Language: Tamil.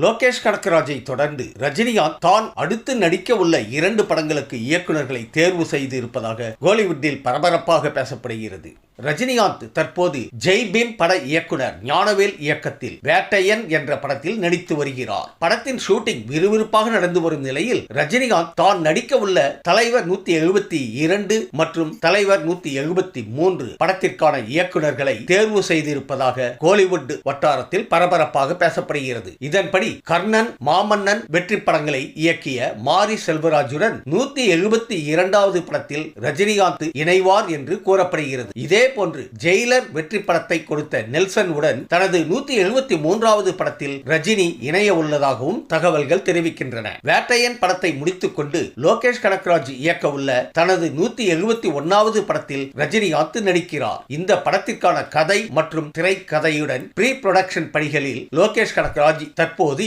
லோகேஷ் கனகராஜை தொடர்ந்து ரஜினிகாந்த் தான் அடுத்து நடிக்க உள்ள 2 படங்களுக்கு இயக்குநர்களை தேர்வு செய்து இருப்பதாக கோலிவுட்டில் பரபரப்பாக பேசப்படுகிறது. ரஜினிகாந்த் தற்போது ஜெய் பீம் பட இயக்குனர் ஞானவேல் இயக்கத்தில் வேட்டையன் என்ற படத்தில் நடித்து வருகிறார். படத்தின் ஷூட்டிங் விறுவிறுப்பாக நடந்து வரும் நிலையில் ரஜினிகாந்த் தான் நடிக்க உள்ள தலைவர் 172 மற்றும் தலைவர் 173 படத்திற்கான இயக்குநர்களை தேர்வு செய்திருப்பதாக கோலிவுட் வட்டாரத்தில் பரபரப்பாக பேசப்படுகிறது. இதன்படி கர்ணன், மாமன்னன் வெற்றி படங்களை இயக்கிய மாரி செல்வராஜுடன் 172வது படத்தில் ரஜினிகாந்த் இணைவார் என்று கூறப்படுகிறது. இதே போன்று ஜெயிலர் வெற்றி படத்தை கொடுத்த நெல்சன் உடன் தனது 173வது படத்தில் ரஜினி இணைய உள்ளதாகவும் தகவல்கள் தெரிவிக்கின்றன. வேட்டையன் படத்தை முடித்துக் கொண்டு லோகேஷ் கனகராஜ் இயக்க உள்ள தனது 171வது படத்தில் ரஜினிகாந்த் நடிக்கிறார். இந்த படத்திற்கான கதை மற்றும் திரைக்கதையுடன் ப்ரீ புரொடக்ஷன் பணிகளில் லோகேஷ் கனகராஜ் தற்போது